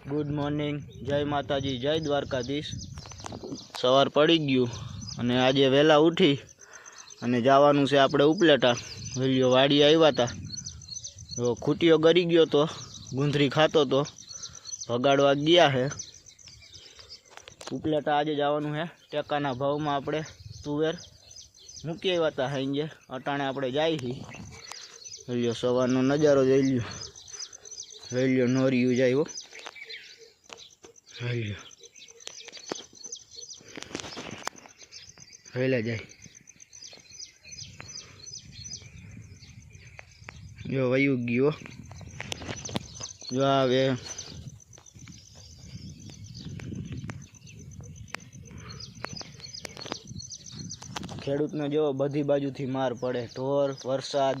Good morning, जय माताजी, जय द्वारकाधीश। सवार पड़ी गયું અને આજે વહેલા ઉઠી અને જવાનું છે આપણે ઉપલેટા। વેલીઓ વાડી આવ્યા હતા તો ખૂટીઓ ગરી ગયો તો ગુંદરી ખાતો તો ભગાડવા ગયા છે ઉપલેટા। આજે જવાનું છે ટેકાના ભાવમાં આપણે તુવેર મૂકી આવ્યા હતા હાંજે, અટાણે આપણે જાય છીએ। વેલીઓ સવારનો નજારો જોઈ લ્યો, વેલીઓ નોરિયું જાય હો, વેલીઓ વેલા જાય જો વયું ગયો જો આવે ખેડૂતને જો બધી બાજુથી માર પડે, ઢોર વરસાદ।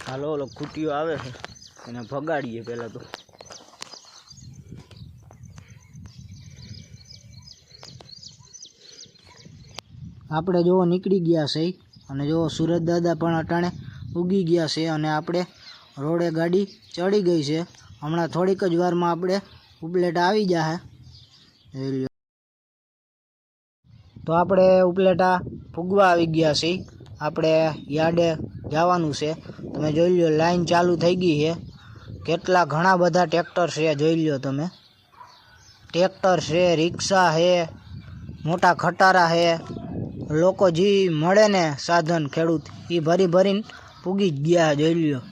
હાલો ઓલો ખૂટીઓ આવે છે એને ભગાડીએ પહેલાં તો। આપણે જો નીકળી ગયા છે અને જો સુરત દાદા પણ અટાણે ઉગી ગયા છે અને આપણે રોડે ગાડી ચડી ગઈ છે। હમણાં થોડીક જ વારમાં આપણે ઉપલેટા આવી જાય। તો આપણે ઉપલેટા ફૂગવા આવી ગયા છીએ, આપણે યાર્ડે જવાનું છે। તમે જોઈ લો લાઈન ચાલુ થઈ ગઈ છે, કેટલા ઘણા બધા ટ્રેક્ટર છે જોઈ લો તમે। ટ્રેક્ટર છે, રિક્ષા છે, મોટા ખટારા છે, લોકો જે મળે ને સાધન ખેડૂત એ ભરી ભરીને પૂગી જ ગયા જોઈ લ્યો।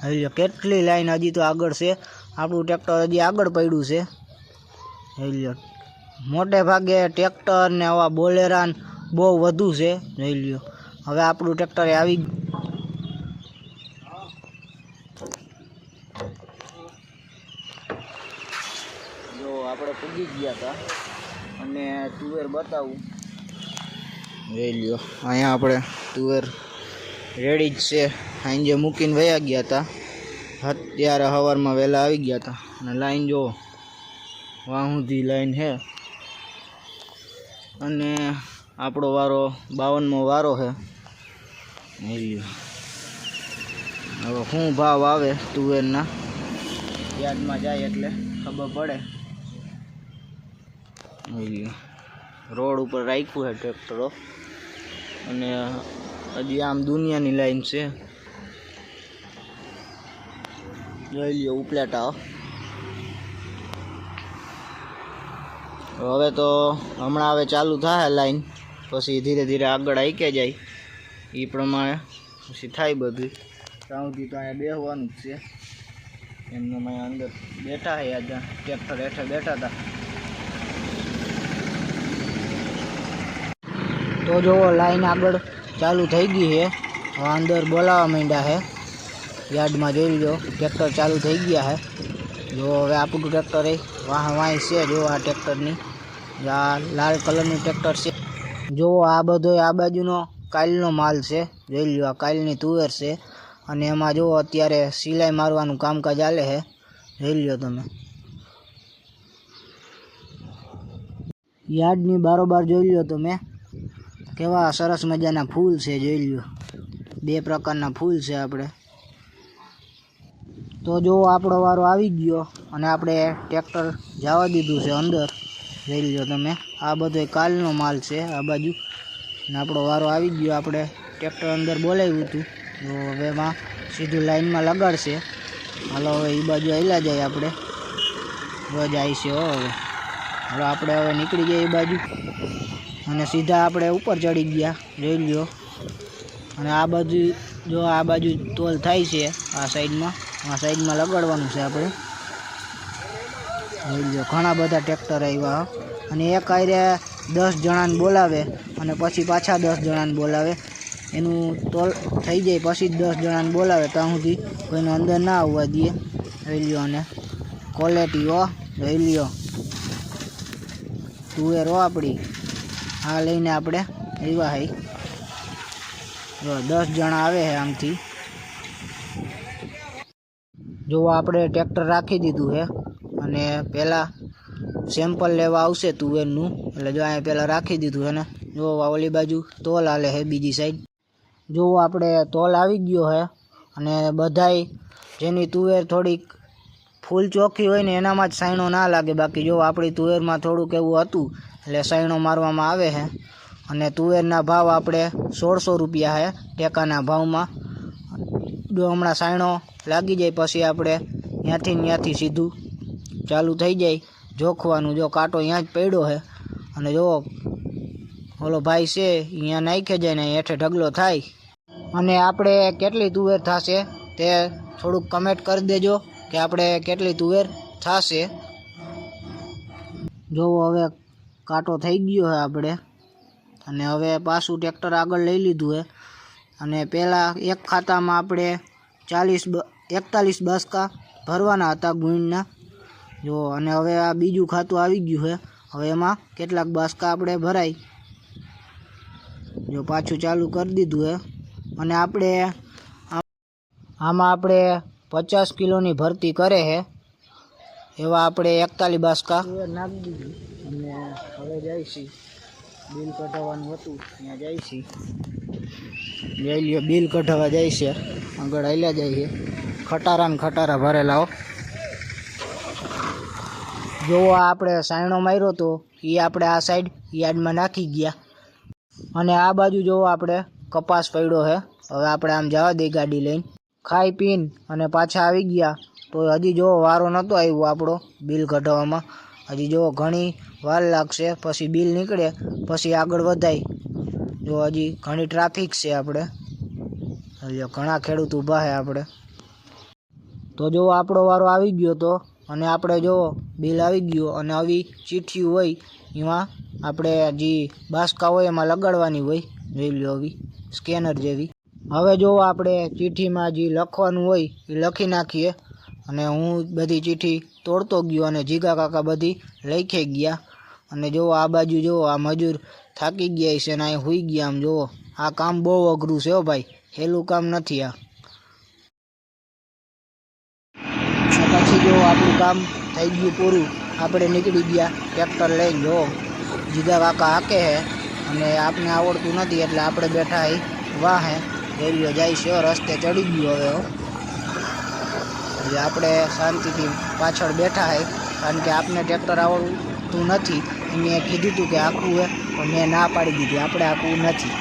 જોઈ લો કેટલી લાઈન હજી તો આગળ છે, આપણું ટ્રેક્ટર હજી આગળ પડ્યું છે। જોઈ લો મોટે ભાગે ટ્રેક્ટર ને આવા બોલેરાન બહુ વધુ છે જોઈ લ્યો। હવે આપણું ટ્રેક્ટર આવી જો આપણે પૂગી ગયા હતા અને તુવેર બતાવું જોઈ લ્યો। અહીંયા આપણે તુવેર રેડી જ છે, સાંજે મૂકીને વયા ગયા હતા, અત્યારે સવારમાં વહેલા આવી ગયા હતા અને લાઈન જો વાહ સુધી લાઈન છે અને આપણો વારો 52મો વારો છે। જોઈ લ્યો હવે શું ભાવ આવે તુવેરના, યાર્ડમાં જાય એટલે ખબર પડે। જોઈ લ્યો રોડ ઉપર રાખ્યું છે ટ્રેક્ટરો અને હજી આમ દુનિયાની લાઈન છે જોઈ લ્યો ઉપલેટા। હવે તો હમણાં હવે ચાલુ થાય લાઈન, પછી ધીરે ધીરે આગળ આઈકે જાય એ પ્રમાણે પછી થાય બધું। ત્યાં સુધી તો અહીંયા બેસવાનું જ છે, એમને અહીંયા અંદર બેઠા છે, આજે ટ્રેક્ટર હેઠળ બેઠા હતા। તો જો લાઈન આગળ ચાલુ થઈ ગઈ છે, હવે અંદર બોલાવવા માંડ્યા છે યાર્ડમાં જોઈ લો ટ્રેક્ટર ચાલુ થઈ ગયા છે। જો હવે આપણું ટ્રેક્ટર એ વાંય છે, જો આ ટ્રેક્ટરની આ લાલ કલરનું ટ્રેક્ટર છે। જો આ બધો આ બાજુનો કાલનો માલ છે જોઈ લો, આ કાલની તુવેર છે અને એમાં જો અત્યારે સિલાઈ મારવાનું કામકાજ ચાલે છે જોઈ લો તમે। યાર્ડની બારોબાર જોઈ લો તમે, કેવા સરસ મજાના ફૂલ છે જોઈ લો, બે પ્રકારના ફૂલ છે આપણે। તો જો આપણો વારો આવી ગયો અને આપણે ટ્રેક્ટર જવા દીધું છે અંદર જોઈ લો તમે। આ બધો કાલનો માલ છે આ બાજુ અને આપણો વારો આવી ગયો, આપણે ટ્રેક્ટર અંદર બોલાવ્યું હતું તો હવે એમાં સીધું લાઈનમાં લગાડશે। હાલો હવે એ બાજુ આવેલા જાય આપણે જાય છે હવે હાલો આપણે હવે નીકળી જઈએ એ બાજુ અને સીધા આપણે ઉપર ચડી ગયા જોઈ લ્યો। અને આ બાજુ જો આ બાજુ તોલ થાય છે, આ સાઈડમાં લગાડવાનું છે આપણે જોઈ લ્યો। ઘણા બધા ટ્રેક્ટર આવ્યા અને એક આયરે 10 જણાને બોલાવે અને પછી પાછા 10 જણાને બોલાવે, એનું તોલ થઈ જાય પછી 10 જણાને બોલાવે, ત્યાં સુધી કોઈને અંદર ના આવવા દે જોઈ લ્યો। અને ક્વોલિટી હો જોઈ લ્યો, તુવેર હો આપણી આ લઈને આપણે આવ્યા હઈ જો 10 જણા આવે છે આમથી। જો આપણે ટ્રેક્ટર રાખી દીધું છે અને પહેલાં સેમ્પલ લેવા આવશે તુવેરનું, એટલે જો અહીંયા પહેલાં રાખી દીધું છે ને જો ઓલી બાજુ તોલ હાલે છે બીજી સાઈડ જો આપણે તોલ આવી ગયો છે અને બધાય જેની તુવેર થોડીક ફૂલ ચોખ્ખી હોય ને એનામાં જ સાયણો ના લાગે, બાકી જો આપણી તુવેરમાં થોડુંક એવું હતું એટલે સાયણો મારવામાં આવે છે. અને તુવેરના ભાવ આપણે 1600 રૂપિયા છે ટેકાના ભાવમાં. જો હમણાં સાયણો લાગી જાય પછી આપણે ત્યાંથી સીધું ચાલુ થઈ જાય જોખવાનું. જો કાંટો ત્યાં જ પડ્યો છે અને જો ઓલો ભાઈ છે અહીંયા નાખી જાય ને હેઠે ઢગલો થાય. અને આપણે કેટલી તુવેર થશે તે થોડુંક કમેન્ટ કરી દેજો કે આપણે કેટલી તુવેર થશે. જો હવે કાંટો થઈ ગયો છે આપણે, અને હવે પાછું ટ્રેક્ટર આગળ લઈ લીધું છે. અને પહેલાં એક ખાતામાં આપણે 41 બાસકા ભરવાના હતા ગુણના. જો અને હવે આ બીજું ખાતું આવી ગયું છે, હવે એમાં કેટલાક બાસકા આપણે ભરાય. જો પાછું ચાલુ કરી દીધું છે. અને આપણે આમાં આપણે 50 કિલોની ભરતી કરે છે એવા આપણે 41 બાસકા નાખી દીધું. અને હવે જઈશી બિલ કઢાવવાનું હતું ત્યાં જઈશી. જઈ લ્યો બિલ કઢાવવા જાય છે, આગળ હાલ્યા જઈએ. ખટારા ને ખટારા ભરેલા હો. જો આપણે સાયણો માર્યો તો એ આપણે આ સાઈડ યાર્ડમાં નાખી ગયા. અને આ બાજુ જોવો આપણે કપાસ પડ્યો છે. હવે આપણે આમ જવા દઈએ ગાડી લઈને. ખાઈ પીને અને પાછા આવી ગયા તો હજી જો વારો નહોતો આવ્યો આપણો બિલ કઢાવવામાં. હજી જો ઘણી વાર લાગશે, પછી બિલ નીકળે પછી આગળ વધાય. જો હજી ઘણી ટ્રાફિક છે આપણે, ઘણા ખેડૂત ઊભા છે આપણે. તો જો આપણો વારો આવી ગયો તો, અને આપણે જો બિલ આવી ગયું અને આવી ચીઠી હોય એમાં આપણે જે બાસકા હોય એમાં લગાડવાની હોય. જોઈ લો આવી સ્કેનર જેવી. હવે જો આપણે ચીઠીમાં જે લખવાનું હોય એ લખી નાખીએ. અને હું બધી ચીઠી તોડતો ગયો અને જીગા કાકા બધી લખી ગયા. અને જો આ બાજુ જો આ મજૂર થાકી ગયા છે ને અહીં હુઈ ગયા. આમ જુઓ આ કામ બહુ અઘરું છે હો ભાઈ, હેલું કામ નથી આ. પછી જો આપણું કામ થઈ ગયું પૂરું, આપણે નીકળી ગયા ટ્રેક્ટર લઈને. જો જીગા કાકા હાકે છે અને આપને આવડતું નથી એટલે આપણે બેઠા એ વાહે. રેલીઓ જાય છે, રસ્તે ચડી ગયો હવે. એટલે આપણે શાંતિથી પાછળ બેઠા છે, કારણ કે આપને ટ્રેક્ટર આવડતું નથી. મેં કીધું હતું કે આખું હે પણ મેં ના પાડી દીધી, આપણે આખું નથી.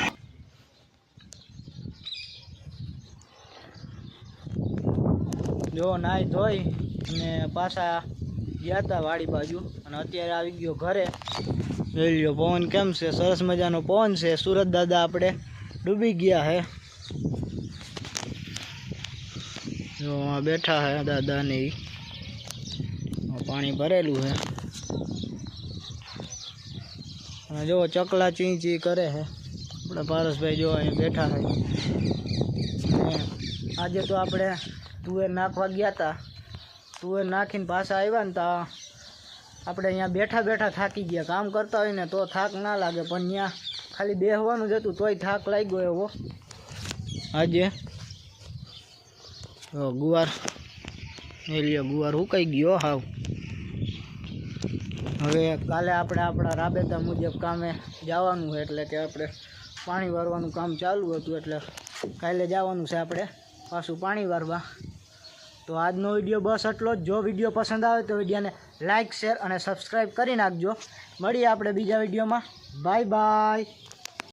જો નાહી ધોઈ અને પાછા ગયા હતા વાડી બાજુ, અને અત્યારે આવી ગયો ઘરે. જોઈ લ્યો પવન કેમ છે, સરસ મજાનો પવન છે. સુરત દાદા આપણે ડૂબી ગયા હે. જો બેઠા હે દાદા ને પાણી ભરેલું છે. અને જો ચકલા ચી ચી કરે છે. આપણે પારસભાઈ જો અહીંયા બેઠા છે. આજે તો આપણે તુવેર નાખવા ગયા હતા. તુવેર નાખીને પાછા આવ્યા ને તો આપણે અહીંયા બેઠા બેઠા થાકી ગયા. કામ કરતા હોય ને તો થાક ના લાગે, પણ ત્યાં ખાલી બેસવાનું જ હતું તોય થાક લાગ્યો એવો. આજે ગુવાર લ્યો, ગુવાર સુકાઈ ગયો હાવ. હવે કાલે આપણે આપણા રાબેતા મુજબ કામે જવાનું છે, એટલે કે આપણે પાણી વારવાનું કામ ચાલુ હતું એટલે કાલે જવાનું છે આપણે પાછું પાણી વારવા. તો આજનો વિડીયો બસ એટલો જ. જો વિડીયો પસંદ આવે તો વિડીયોને લાઇક, શેર અને સબસ્ક્રાઈબ કરી નાખજો. મળીએ આપણે બીજા વિડીયોમાં. Bye bye.